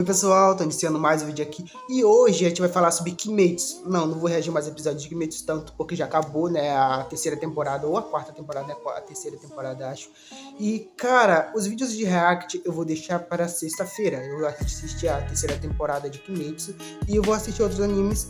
Oi pessoal, tô iniciando mais um vídeo aqui e hoje a gente vai falar sobre Kimetsu. Não vou reagir mais episódios de Kimetsu tanto porque já acabou, né, a terceira temporada ou a quarta temporada, né, a terceira temporada acho. E cara, os vídeos de react eu vou deixar para sexta-feira. Eu assisti a terceira temporada de Kimetsu e eu vou assistir outros animes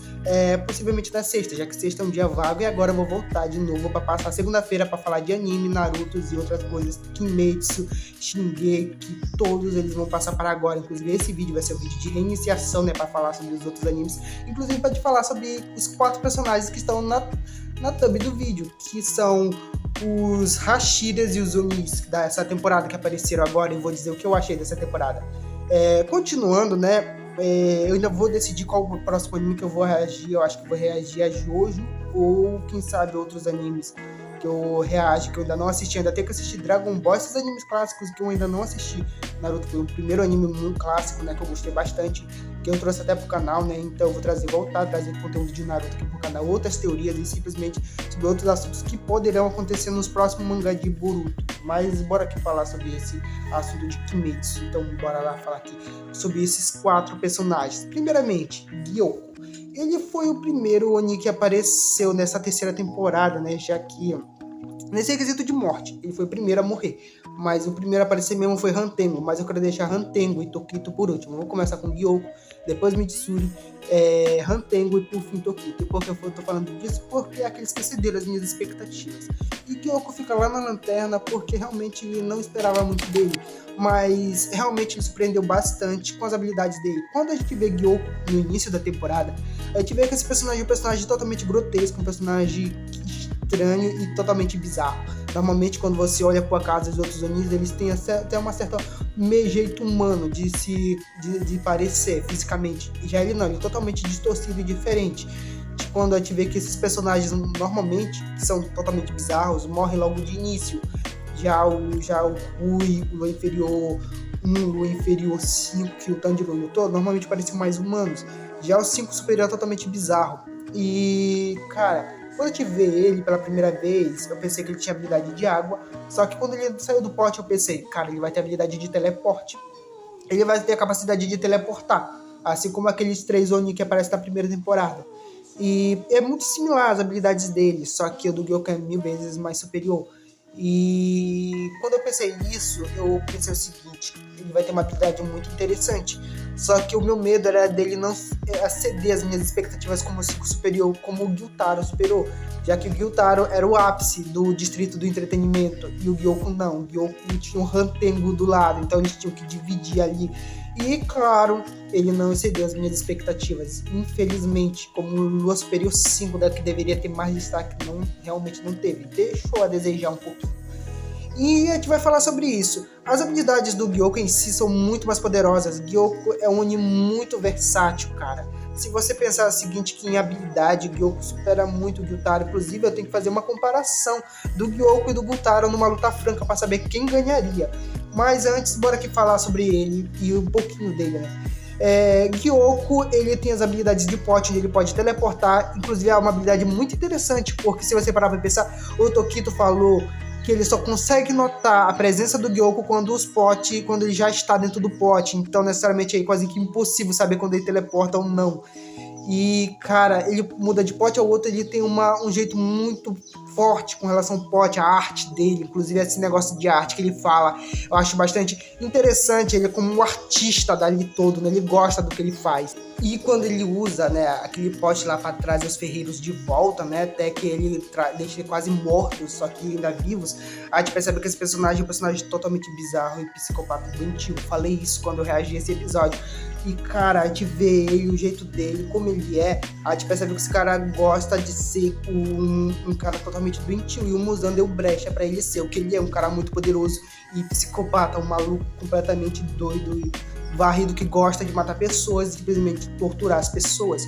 possivelmente na sexta, já que sexta é um dia vago e agora eu vou voltar de novo para passar segunda-feira para falar de anime, Naruto e outras coisas, Kimetsu, Shingeki, todos eles vão passar para agora. Inclusive esse vídeo vai ser um vídeo de reiniciação, né, para falar sobre os outros animes, inclusive para te falar sobre os 4 personagens que estão na thumb do vídeo, que são os Hashiras e os Onis dessa temporada que apareceram agora, e vou dizer o que eu achei dessa temporada. Continuando, né, eu ainda vou decidir qual o próximo anime que eu vou reagir. Eu acho que vou reagir a Jojo ou quem sabe outros animes que eu reajo, que eu ainda não assisti. Ainda tenho que assistir Dragon Ball, esses animes clássicos que eu ainda não assisti. Naruto foi o primeiro anime muito clássico, né, que eu gostei bastante, que eu trouxe até pro canal, né, então eu vou voltar a trazer conteúdo de Naruto aqui pro canal, outras teorias e simplesmente sobre outros assuntos que poderão acontecer nos próximos mangá de Boruto. Mas bora aqui falar sobre esse assunto de Kimetsu. Então bora lá falar aqui sobre esses 4 personagens. Primeiramente, Gyoko. Ele foi o primeiro Oni que apareceu nessa terceira temporada, né, já que nesse requisito de morte, ele foi o primeiro a morrer. Mas o primeiro a aparecer mesmo foi Hantengo. Mas eu quero deixar Hantengo e Tokito por último. Vou começar com Gyoko, depois Mitsuri, Hantengo e por fim Tokito. E por que eu tô falando disso? Porque é aqueles que excederam as minhas expectativas. E Gyoko fica lá na lanterna porque realmente não esperava muito dele. Mas realmente ele surpreendeu bastante com as habilidades dele. Quando a gente vê Gyoko no início da temporada, a gente vê que esse personagem é um personagem totalmente grotesco, um personagem estranho e totalmente bizarro. Normalmente quando você olha para a casa dos outros animes, eles têm até uma certa jeito humano de parecer fisicamente. E já ele não, ele é totalmente distorcido e diferente. Quando a gente vê que esses personagens normalmente, que são totalmente bizarros, morrem logo de início. Já o Rui, o Lua Inferior 1, Lua Inferior 5, que o Tanjiro lutou, normalmente parecem mais humanos. Já o 5 superior é totalmente bizarro. E, cara, quando eu te vê ele pela primeira vez, eu pensei que ele tinha habilidade de água. Só que quando ele saiu do pote, eu pensei, cara, ele vai ter habilidade de teleporte. Ele vai ter a capacidade de teleportar, assim como aqueles 3 Oni que aparecem na primeira temporada. E é muito similar às habilidades dele, só que o do Gyoko é 1000 vezes mais superior. E quando eu pensei nisso, eu pensei o seguinte: ele vai ter uma habilidade muito interessante. Só que o meu medo era dele não exceder as minhas expectativas como o 5 superior, como o Gyutaro superior, já que o Gyutaro era o ápice do distrito do entretenimento e o Gyoko não. O Gyoko tinha um Hantengo do lado, então eles tinham que dividir ali. E claro, ele não excedeu as minhas expectativas. Infelizmente, como o Lua Superior 5, que deveria ter mais destaque, realmente não teve. Deixou a desejar um pouquinho. E a gente vai falar sobre isso. As habilidades do Gyoko em si são muito mais poderosas. Gyoko é um anime muito versátil, cara. Se você pensar o seguinte, que em habilidade, o Gyoko supera muito o Gyutaro. Inclusive, eu tenho que fazer uma comparação do Gyoko e do Gyutaro numa luta franca para saber quem ganharia. Mas antes, bora aqui falar sobre ele e um pouquinho dele, né? Gyoko, ele tem as habilidades de pote, ele pode teleportar. Inclusive, é uma habilidade muito interessante, porque se você parar pra pensar, o Tokito falou que ele só consegue notar a presença do Gyoko quando ele já está dentro do pote. Então, necessariamente, é quase que impossível saber quando ele teleporta ou não. E, cara, ele muda de pote ao outro, ele tem um jeito muito forte com relação ao pote, a arte dele, inclusive esse negócio de arte que ele fala, eu acho bastante interessante. Ele é como um artista dali todo, né? Ele gosta do que ele faz. E quando ele usa, né, aquele pote lá para trazer os ferreiros de volta, né, até que ele deixa ele quase mortos, só que ainda vivos, a gente percebe que esse personagem é um personagem totalmente bizarro e psicopata doentio. Falei isso quando eu reagi a esse episódio. E, cara, a gente vê ele, o jeito dele, como ele é, a gente percebe que esse cara gosta de ser um cara totalmente doentio, e o Muzan deu brecha pra ele ser o que ele é, um cara muito poderoso e psicopata, um maluco completamente doido e varrido que gosta de matar pessoas e simplesmente torturar as pessoas.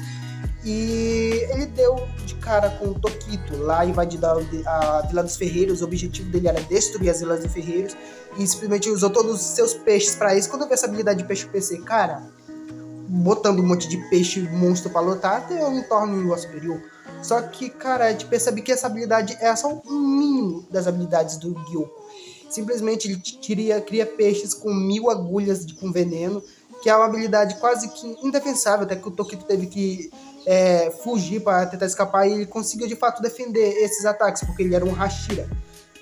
E ele deu de cara com o Tokito lá, invadindo a Vila dos Ferreiros. O objetivo dele era destruir as Vilas dos Ferreiros e simplesmente usou todos os seus peixes pra isso. Quando eu vi essa habilidade de peixe, eu pensei, cara, botando um monte de peixe monstro pra lutar, até eu me torno um Lua Superior. Só que, cara, a gente percebe que essa habilidade é só um mínimo das habilidades do Gyoko. Simplesmente ele cria peixes com 1000 agulhas com veneno que é uma habilidade quase que indefensável, até que o Tokito teve que fugir para tentar escapar, e ele conseguiu de fato defender esses ataques, porque ele era um Hashira.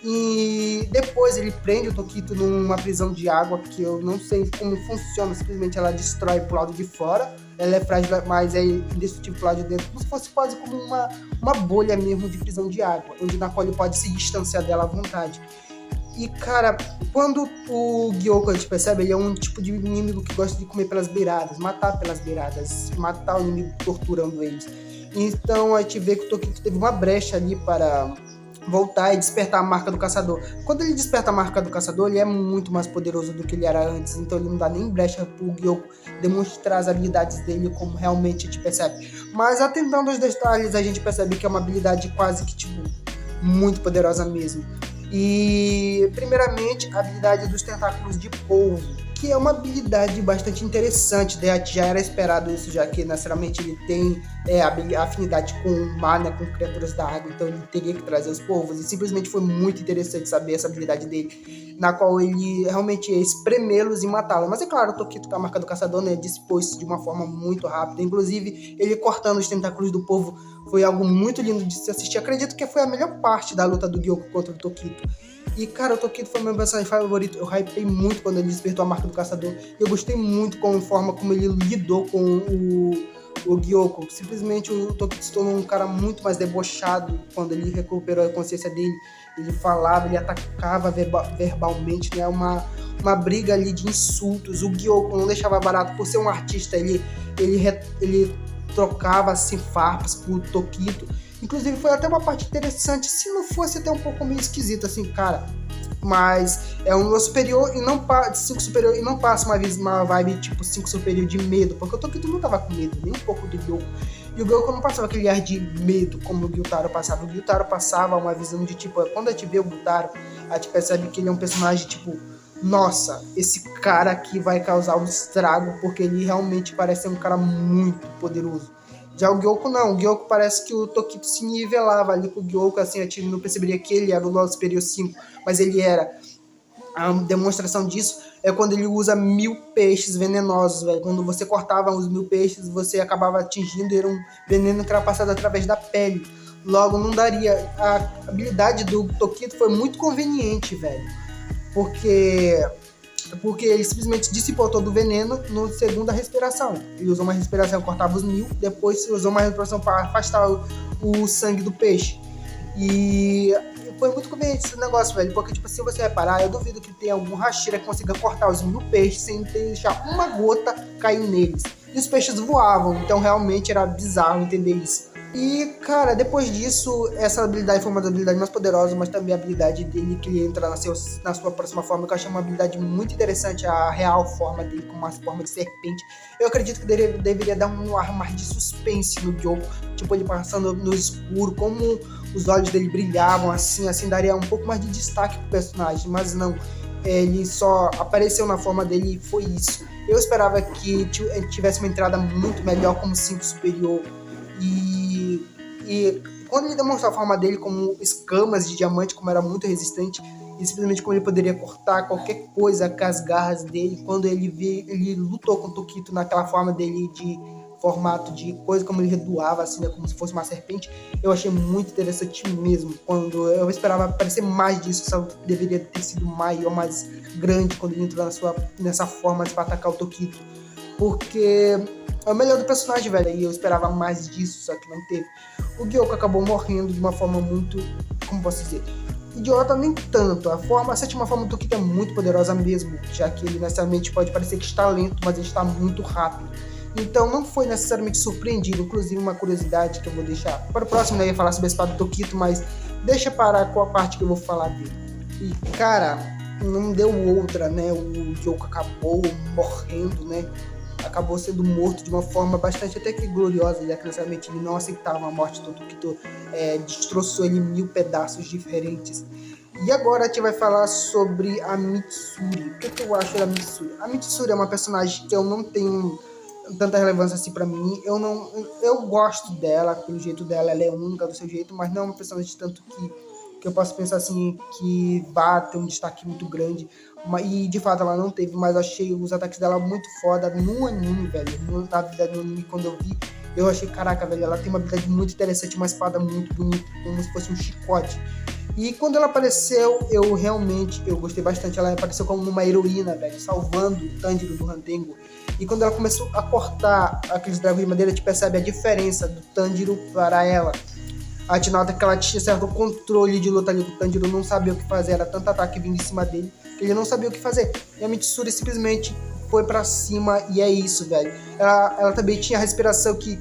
E depois ele prende o Tokito numa prisão de água, que eu não sei como funciona, simplesmente ela destrói pro lado de fora. Ela é frágil, mas é indestrutível pro lado de dentro, como se fosse quase como uma bolha mesmo de prisão de água, onde na qual ele pode se distanciar dela à vontade. E, cara, quando o Gyoko, a gente percebe, ele é um tipo de inimigo que gosta de comer pelas beiradas, matar pelas beiradas, matar o inimigo torturando eles. Então a gente vê que o Tokito teve uma brecha ali para voltar e despertar a marca do caçador. Quando ele desperta a marca do caçador, ele é muito mais poderoso do que ele era antes, então ele não dá nem brecha pro Gyoko demonstrar as habilidades dele como realmente a gente percebe. Mas atentando aos detalhes, a gente percebe que é uma habilidade quase que, tipo, muito poderosa mesmo. E, primeiramente, a habilidade dos tentáculos de polvo, que é uma habilidade bastante interessante, né? Já era esperado isso, já que necessariamente ele tem afinidade com o mar, né? Com criaturas da água, então ele teria que trazer os polvos, e simplesmente foi muito interessante saber essa habilidade dele, na qual ele realmente ia espremê-los e matá-los. Mas é claro, o Tokito, com a marca do caçador, né, dispôs de uma forma muito rápida, inclusive ele cortando os tentáculos do polvo foi algo muito lindo de se assistir. Acredito que foi a melhor parte da luta do Gyoko contra o Tokito. E, cara, o Tokito foi meu personagem favorito. Eu hypei muito quando ele despertou a marca do caçador. Eu gostei muito com a forma como ele lidou com o Gyoko. Simplesmente o Tokito se tornou um cara muito mais debochado quando ele recuperou a consciência dele. Ele falava, ele atacava verbalmente, né? Uma briga ali de insultos. O Gyoko não deixava barato por ser um artista. Ele trocava assim farpas pro Tokito. Inclusive foi até uma parte interessante, se não fosse até um pouco meio esquisito, assim, cara. Mas é um superior e não 5 superior e não passa uma vibe tipo 5 superior de medo, porque o Tokito não tava com medo, nem um pouco do Gyoko. E o Gyoko não passava aquele ar de medo como o Gyutaro passava. O Gyutaro passava uma visão de tipo, quando a gente vê o Gyutaro, a gente percebe que ele é um personagem tipo, nossa, esse cara aqui vai causar um estrago, porque ele realmente parece ser um cara muito poderoso. Já o Gyoko não, o Gyoko parece que o Tokito se nivelava ali com o Gyoko, assim, a gente não perceberia que ele era o Lord Superior 5, mas ele era. A demonstração disso é quando ele usa 1000 peixes venenosos, velho. Quando você cortava os 1000 peixes, você acabava atingindo, era um veneno que era passado através da pele. Logo, não daria. A habilidade do Tokito foi muito conveniente, velho. Porque ele simplesmente dissipou todo o veneno na segunda respiração. Ele usou uma respiração, cortava os 1000, depois usou uma respiração para afastar o sangue do peixe. E foi muito conveniente esse negócio, velho, porque, tipo, se você reparar, eu duvido que tenha algum Hashira que consiga cortar os 1000 peixes sem deixar uma gota cair neles. E os peixes voavam, então realmente era bizarro entender isso. E, cara, depois disso, essa habilidade foi uma das habilidades mais poderosas, mas também a habilidade dele que ele entra na sua próxima forma, que eu achei uma habilidade muito interessante, a real forma dele, com uma forma de serpente. Eu acredito que deveria dar um ar mais de suspense no jogo, tipo, ele passando no escuro, como os olhos dele brilhavam, assim daria um pouco mais de destaque pro personagem, mas não. Ele só apareceu na forma dele e foi isso. Eu esperava que ele tivesse uma entrada muito melhor como 5 superior. E quando ele demonstrou a forma dele como escamas de diamante, como era muito resistente, e simplesmente como ele poderia cortar qualquer coisa com as garras dele, quando ele lutou com o Tokito naquela forma dele de formato de coisa, como ele redoava, assim, né, como se fosse uma serpente, eu achei muito interessante mesmo. Quando eu esperava aparecer mais disso, só deveria ter sido maior, mais grande, quando ele entrou nessa forma de atacar o Tokito. Porque é o melhor do personagem, velho, e eu esperava mais disso, só que não teve. O Gyoko acabou morrendo de uma forma muito, como posso dizer, idiota nem tanto. A sétima forma do Tokito é muito poderosa mesmo, já que ele necessariamente pode parecer que está lento, mas ele está muito rápido. Então não foi necessariamente surpreendido. Inclusive, uma curiosidade que eu vou deixar para o próximo, né? Eu ia falar sobre a espada do Tokito, mas deixa parar com a parte que eu vou falar dele. E, cara, não deu outra, né? O Gyoko acabou morrendo, né? Acabou sendo morto de uma forma bastante até que gloriosa, já que necessariamente ele não aceitava a morte do Tokito, destroçou ele em 1000 pedaços diferentes. E agora a gente vai falar sobre a Mitsuri. O que eu acho da Mitsuri? A Mitsuri é uma personagem que eu não tenho tanta relevância assim pra mim. Eu gosto dela, pelo jeito dela, ela é única do seu jeito, mas não é uma personagem tanto que eu posso pensar assim, que vá ter um destaque muito grande. E de fato ela não teve, mas eu achei os ataques dela muito foda no anime, velho. Na vida do anime, quando eu vi, eu achei, caraca, velho, ela tem uma habilidade muito interessante, uma espada muito bonita, como se fosse um chicote. E quando ela apareceu, eu gostei bastante. Ela apareceu como uma heroína, velho, salvando o Tanjiro do Randengo. E quando ela começou a cortar aqueles dragões de madeira, a gente percebe a diferença do Tanjiro para ela. A gente nota que ela tinha certo controle de luta ali, o Tanjiro não sabia o que fazer, era tanto ataque vindo em cima dele, que ele não sabia o que fazer. E a Mitsuri simplesmente foi pra cima e é isso, velho. Ela também tinha a respiração que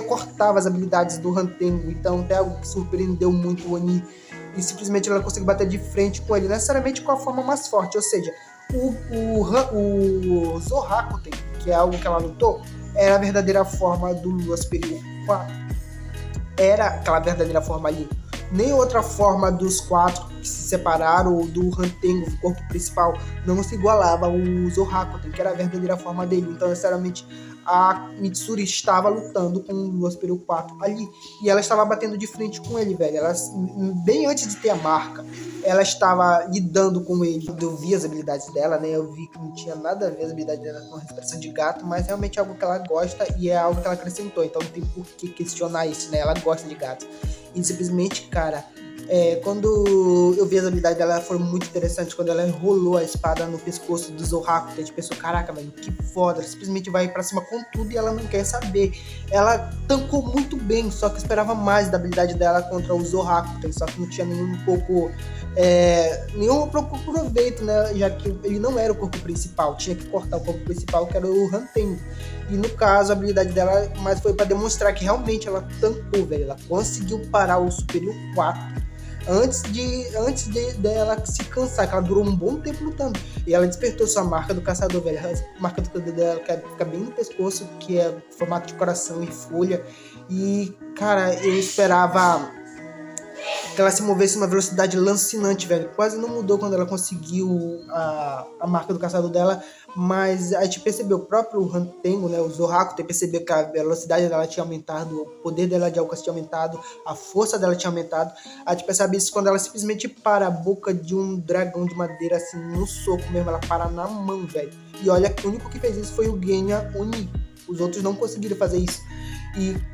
cortava as habilidades do Rantengo, então até algo que surpreendeu muito o Oni. E simplesmente ela conseguiu bater de frente com ele, necessariamente com a forma mais forte, ou seja, o Zorakuten, que é algo que ela lutou, era a verdadeira forma do Lua Superior 4. Era aquela verdadeira forma ali. Nem outra forma dos 4 que se separaram do Rantengo, o corpo principal, não se igualava ao Zorakuten, que era a verdadeira forma dele. Então, necessariamente, a Mitsuri estava lutando com o Lua Superior 4 ali. E ela estava batendo de frente com ele, velho. Ela, bem antes de ter a marca, ela estava lidando com ele. Eu vi as habilidades dela, né? Eu vi que não tinha nada a ver as habilidades dela com a respiração de gato, mas realmente é algo que ela gosta e é algo que ela acrescentou. Então não tem por que questionar isso, né? Ela gosta de gato. E simplesmente, cara, quando eu vi as habilidades dela, foram muito interessantes. Quando ela enrolou a espada no pescoço do Zoraku, a gente pensou, caraca, velho, que foda. Ela simplesmente vai pra cima com tudo e ela não quer saber. Ela tancou muito bem, só que esperava mais da habilidade dela contra o Zoraku, só que não tinha nenhum proveito, né? Já que ele não era o corpo principal, tinha que cortar o corpo principal, que era o Rantengo. E no caso, a habilidade dela mais foi pra demonstrar que realmente ela tancou, velho. Ela conseguiu parar o Superior 4 antes dela se cansar, que ela durou um bom tempo lutando. E ela despertou sua marca do caçador, velho. A marca do caçador dela fica bem no pescoço, que é formato de coração e folha. E, cara, eu esperava que ela se movesse numa velocidade lancinante, velho. Quase não mudou quando ela conseguiu a marca do caçador dela, mas a gente percebeu, o próprio Rantengo, né, o Zoraku, percebeu que a velocidade dela tinha aumentado, o poder dela de alcance tinha aumentado, a força dela tinha aumentado. A gente percebe isso quando ela simplesmente para a boca de um dragão de madeira, assim, no soco mesmo, ela para na mão, velho. E olha que o único que fez isso foi o Genya Oni. Os outros não conseguiram fazer isso.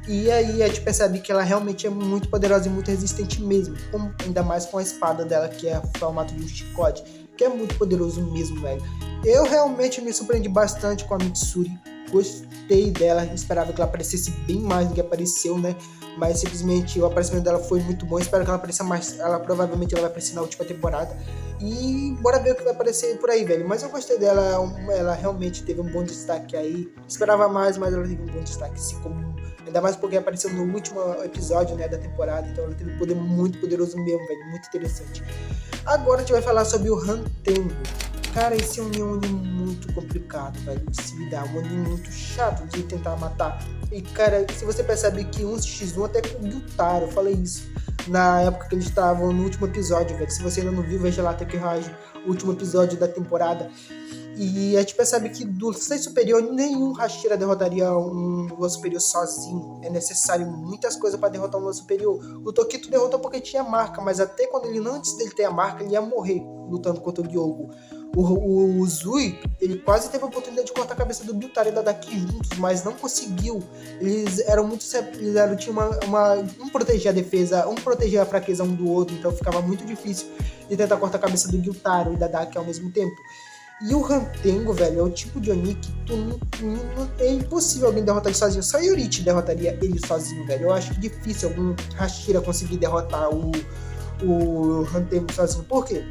E aí a gente percebe que ela realmente é muito poderosa e muito resistente mesmo. Ainda mais com a espada dela, que é o formato de um chicote, que é muito poderoso mesmo, velho. Eu realmente me surpreendi bastante com a Mitsuri. Gostei dela, esperava que ela aparecesse bem mais do que apareceu, né? Mas simplesmente o aparecimento dela foi muito bom. Espero que ela apareça mais. Provavelmente ela vai aparecer na última temporada. E bora ver o que vai aparecer por aí, velho. Mas eu gostei dela. Ela realmente teve um bom destaque aí. Esperava mais, mas ela teve um bom destaque. Assim, ainda mais porque apareceu no último episódio, né, da temporada. Então ela teve um poder muito poderoso mesmo, velho. Muito interessante. Agora a gente vai falar sobre o Rantengo. Cara, esse é um Oni muito complicado, velho, de se lidar. Um Oni muito chato de tentar matar. E, cara, se você percebe que 1x1 até com o Gyutaro, eu falei isso na época que eles estavam no último episódio, velho. Se você ainda não viu, veja lá, Tekirage, o último episódio da temporada. E a gente percebe que do 6 superior, nenhum Hashira derrotaria um Lua Superior sozinho. É necessário muitas coisas para derrotar um Lua Superior. O Tokito derrotou porque tinha marca, mas até quando antes dele ter a marca, ele ia morrer lutando contra o Diogo. O Uzui, ele quase teve a oportunidade de cortar a cabeça do Gyutaro e da Daki juntos, mas não conseguiu. Eles eram muito... tinham um proteger a defesa, um proteger a fraqueza um do outro, então ficava muito difícil de tentar cortar a cabeça do Gyutaro e da Daki ao mesmo tempo. E o Rantengo, velho, é o tipo de Oni que é impossível alguém derrotar ele sozinho. Só Yorichi derrotaria ele sozinho, velho. Eu acho difícil algum Hashira conseguir derrotar o Rantengo sozinho. Por quê?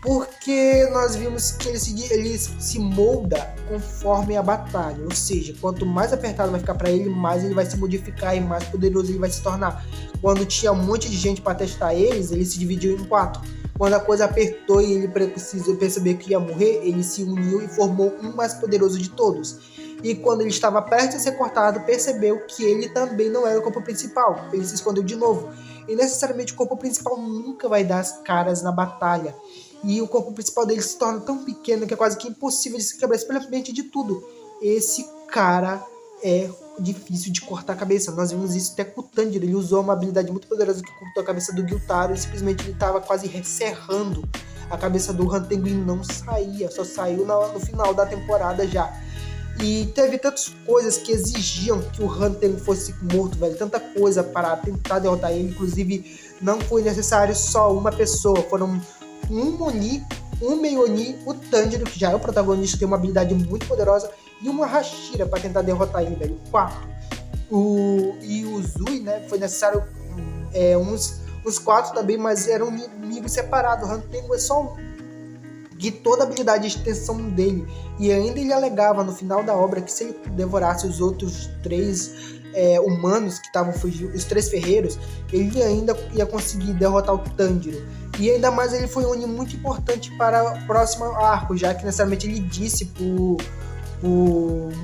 Porque nós vimos que ele se molda conforme a batalha. Ou seja, quanto mais apertado vai ficar para ele, mais ele vai se modificar e mais poderoso ele vai se tornar. Quando tinha um monte de gente para testar ele se dividiu em 4. Quando a coisa apertou e ele precisou perceber que ia morrer, ele se uniu e formou um mais poderoso de todos. E quando ele estava perto de ser cortado, percebeu que ele também não era o corpo principal. Ele se escondeu de novo. E necessariamente o corpo principal nunca vai dar as caras na batalha. E o corpo principal dele se torna tão pequeno que é quase que impossível de se quebrar, simplesmente de tudo. Esse cara é difícil de cortar a cabeça. Nós vimos isso até com o Tanjiro. Ele usou uma habilidade muito poderosa que cortou a cabeça do Gyutaro e simplesmente ele estava quase serrando a cabeça do Han Tengu não saía, só saiu no final da temporada já. E teve tantas coisas que exigiam que o Han Tengu fosse morto, velho. Tanta coisa para tentar derrotar ele. Inclusive, não foi necessário só uma pessoa. Foram um Oni, um meio Oni, o Tanjiro, que já é o protagonista, tem uma habilidade muito poderosa, e uma Hashira para tentar derrotar ele, velho. 4. E o Zui, né? Foi necessário uns 4 também, mas eram inimigos separados. O Han Tengu é só um. De toda a habilidade de extensão dele. E ainda ele alegava no final da obra que se ele devorasse os outros 3 humanos que estavam fugindo, os 3 ferreiros, ele ainda ia conseguir derrotar o Tanjiro. E ainda mais ele foi um Oni muito importante para o próximo arco, já que necessariamente ele disse pro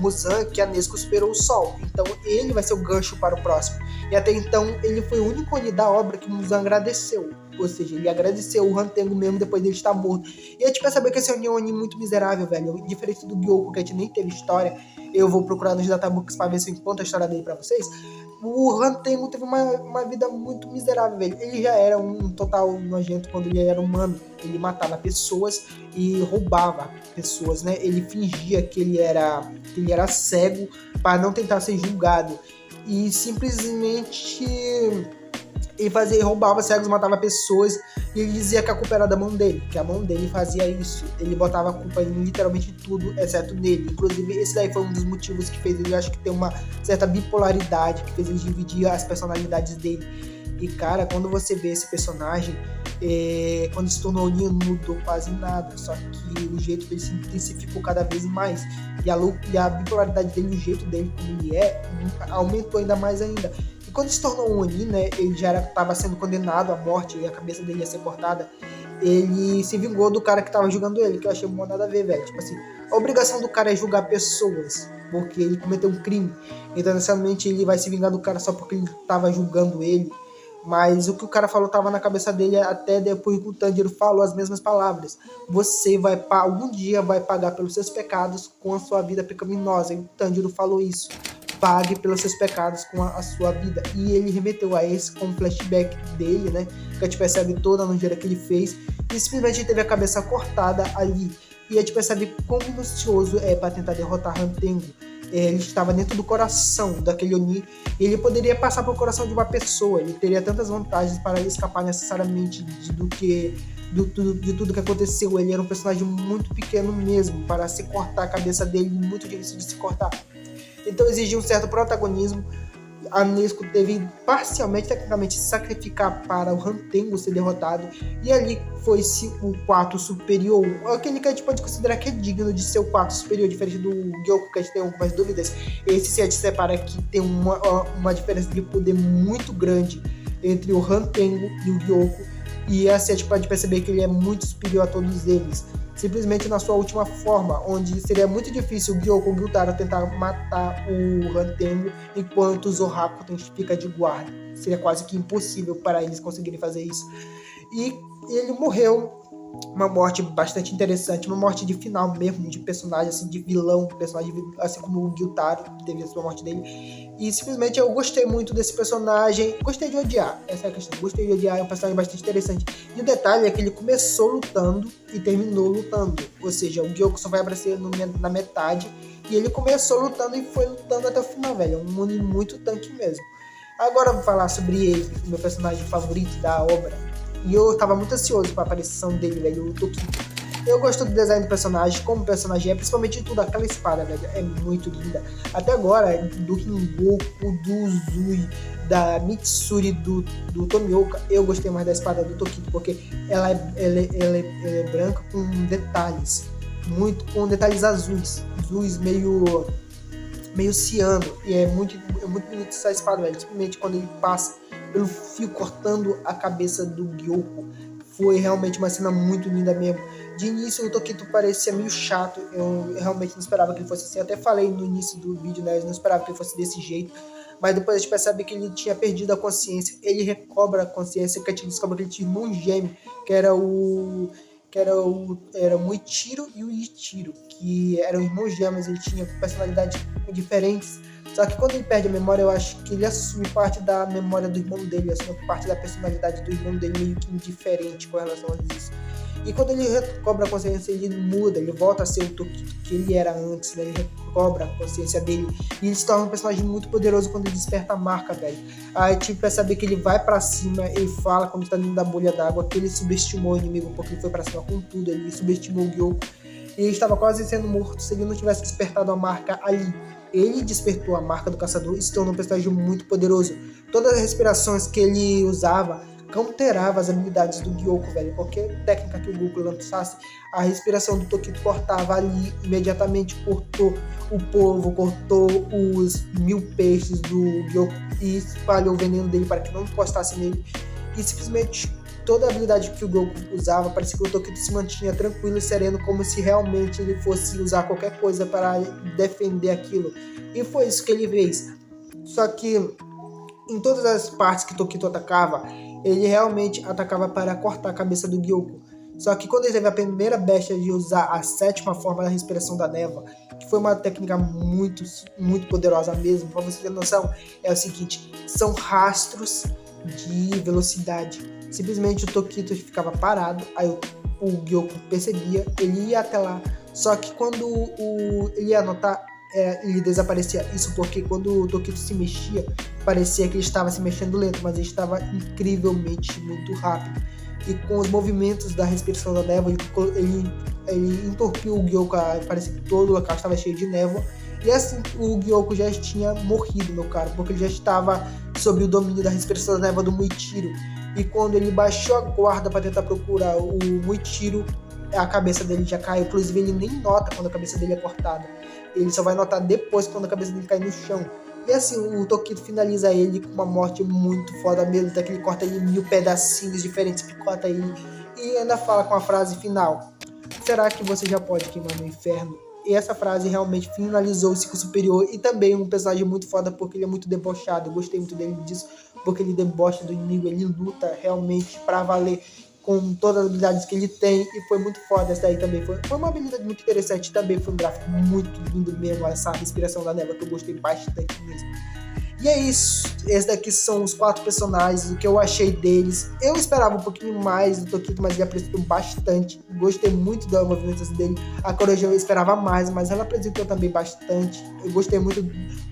Muzan que a Nezuko superou o Sol. Então ele vai ser o gancho para o próximo. E até então ele foi o único Oni da obra que o Muzan agradeceu. Ou seja, ele agradeceu o Han Tengu mesmo depois dele estar morto. E a gente percebeu que esse Oni é um Oni muito miserável, velho. Diferente do Gyouko, que a gente nem teve história. Eu vou procurar nos databooks para ver se eu encontro a história dele para vocês. O Han Tengu teve uma vida muito miserável, velho. Ele já era um total nojento quando ele era humano. Ele matava pessoas e roubava pessoas, né? Ele fingia que ele era cego para não tentar ser julgado. E simplesmente ele roubava cegos, matava pessoas, e ele dizia que a culpa era da mão dele, que a mão dele fazia isso. Ele botava a culpa em literalmente tudo, exceto nele. Inclusive, esse daí foi um dos motivos que fez ele, acho que, ter uma certa bipolaridade, que fez ele dividir as personalidades dele. E, cara, quando você vê esse personagem, quando se tornou Oni, não mudou quase nada, só que o jeito dele se intensificou cada vez mais. E a bipolaridade dele, o jeito dele como ele aumentou ainda mais ainda. E quando se tornou um Oni, né, ele já estava sendo condenado à morte e a cabeça dele ia ser cortada. Ele se vingou do cara que estava julgando ele, que eu achei bom nada a ver, velho. Tipo assim, a obrigação do cara é julgar pessoas, porque ele cometeu um crime. Então, necessariamente, ele vai se vingar do cara só porque ele estava julgando ele. Mas o que o cara falou estava na cabeça dele até depois que o Tanjiro falou as mesmas palavras. Você algum dia vai pagar pelos seus pecados com a sua vida pecaminosa. E o Tanjiro falou isso. Pague pelos seus pecados com a sua vida. E ele remeteu a esse com um flashback dele, né? Que a gente percebe toda a nojeira que ele fez. E simplesmente teve a cabeça cortada ali. E a gente percebe quão minucioso é para tentar derrotar Han Tengu. Ele estava dentro do coração daquele Oni. E ele poderia passar para o coração de uma pessoa. Ele teria tantas vantagens para escapar necessariamente de tudo que aconteceu. Ele era um personagem muito pequeno mesmo. Para se cortar a cabeça dele, muito difícil de se cortar. Então exigia um certo protagonismo. A Nezuko teve parcialmente, tecnicamente, se sacrificar para o Han Tengu ser derrotado. E ali foi-se o quarto superior. Aquele que a gente pode considerar que é digno de ser o quarto superior, diferente do Gyouko, que a gente tem algumas dúvidas. Esse se a gente separa que tem uma diferença de poder muito grande entre o Han Tengu e o Gyouko. E assim a gente pode perceber que ele é muito superior a todos eles. Simplesmente na sua última forma, onde seria muito difícil o Gyouko ou o Gyutaro tentar matar o Han Tengu enquanto o Zohaku fica de guarda. Seria quase que impossível para eles conseguirem fazer isso. E ele morreu uma morte bastante interessante, uma morte de final mesmo, de personagem, assim, de vilão, personagem, assim como o Gyutaro, teve a sua morte dele. E simplesmente eu gostei muito desse personagem, gostei de odiar, essa é a questão, gostei de odiar, é um personagem bastante interessante. E o detalhe é que ele começou lutando e terminou lutando, ou seja, o Gyouko só vai aparecer na metade, e ele começou lutando e foi lutando até o final, velho, é um Oni muito tanque mesmo. Agora eu vou falar sobre ele, o meu personagem favorito da obra. E eu tava muito ansioso pra aparição dele, velho, o Tokito. Eu gosto do design do personagem, como o personagem é, principalmente de tudo, aquela espada, velho, é muito linda. Até agora, do Kingoku, do Zui, da Mitsuri, do Tomioka, eu gostei mais da espada do Tokito, porque ela é branca com detalhes, com detalhes azuis meio ciano, e é muito bonito essa espada, velho, simplesmente quando ele passa pelo fio cortando a cabeça do Gyouko, foi realmente uma cena muito linda mesmo. De início o Tokito parecia meio chato, eu realmente não esperava que ele fosse assim, eu até falei no início do vídeo, né, eu não esperava que ele fosse desse jeito, mas depois a gente percebe que ele tinha perdido a consciência, ele recobra a consciência, que a gente descobre que ele tinha um irmão gêmeo, que era o Muichiro e o Ichiro, que eram irmãos gêmeos, ele tinha personalidades diferentes. Só que quando ele perde a memória, eu acho que ele assume parte da memória do irmão dele, assume parte da personalidade do irmão dele, meio que indiferente com relação a isso. E quando ele recobra a consciência, ele muda, ele volta a ser o Tokito que ele era antes, né? Ele recobra a consciência dele. E ele se torna um personagem muito poderoso quando ele desperta a marca, velho. Aí, tipo, é saber que ele vai pra cima, ele fala quando tá dentro da bolha d'água que ele subestimou o inimigo, porque ele foi pra cima com tudo, ele subestimou o Gyouko. E ele estava quase sendo morto se ele não tivesse despertado a marca ali. Ele despertou a marca do caçador e se tornou um personagem muito poderoso. Todas as respirações que ele usava counterava as habilidades do Gyouko, velho. Qualquer técnica que o Gyouko lançasse, a respiração do Tokito cortava ali, imediatamente cortou o povo, cortou os 1000 peixes do Gyouko e espalhou o veneno dele para que não encostasse nele. E simplesmente toda a habilidade que o Gyouko usava, parecia que o Tokito se mantinha tranquilo e sereno, como se realmente ele fosse usar qualquer coisa para defender aquilo. E foi isso que ele fez. Só que em todas as partes que Tokito atacava, ele realmente atacava para cortar a cabeça do Gyouko. Só que quando ele teve a primeira bestia de usar a 7ª forma da respiração da névoa, que foi uma técnica muito, muito poderosa mesmo, para você ter noção, é o seguinte, são rastros de velocidade. Simplesmente o Tokito ficava parado, aí o Gyouko percebia, ele ia até lá, só que quando ele ia notar, ele desaparecia. Isso porque quando o Tokito se mexia, parecia que ele estava se mexendo lento, mas ele estava incrivelmente muito rápido. E com os movimentos da respiração da névoa, ele entorpiu o Gyouko, parecia que todo o local estava cheio de névoa. E assim o Gyouko já tinha morrido, meu caro, porque ele já estava sob o domínio da respiração da névoa do Muichiro. E quando ele baixou a guarda para tentar procurar o Muichiro, a cabeça dele já caiu. Inclusive ele nem nota quando a cabeça dele é cortada. Ele só vai notar depois, quando a cabeça dele cai no chão. E assim, o Tokito finaliza ele com uma morte muito foda mesmo, até que ele corta ele em 1000 pedacinhos diferentes, picota ele e ainda fala com a frase final: será que você já pode queimar no inferno? E essa frase realmente finalizou o ciclo superior, e também um personagem muito foda porque ele é muito debochado. Eu gostei muito dele disso, porque ele debocha do inimigo, ele luta realmente pra valer com todas as habilidades que ele tem, e foi muito foda. Essa daí também foi uma habilidade muito interessante, também foi um gráfico muito lindo mesmo, essa respiração da névoa que eu gostei bastante mesmo. E é isso, esses daqui são os 4 personagens, o que eu achei deles. Eu esperava um pouquinho mais do Tokito, mas ele apresentou bastante, gostei muito da movimentação dele. A Kurojo eu esperava mais, mas ela apresentou também bastante. Eu gostei muito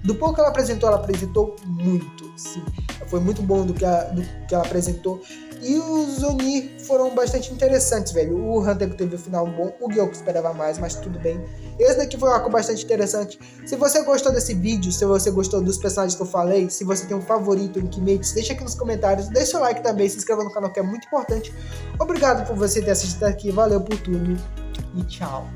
do pouco que ela apresentou muito, sim. Foi muito bom do que ela apresentou. E os Oni foram bastante interessantes, velho. O Hunter teve o final bom, o Gyouko esperava mais, mas tudo bem. Esse daqui foi um arco bastante interessante. Se você gostou desse vídeo, se você gostou dos personagens que eu falei, se você tem um favorito em Kimetsu, deixa aqui nos comentários, deixa o like também, se inscreva no canal que é muito importante. Obrigado por você ter assistido aqui, valeu por tudo e tchau.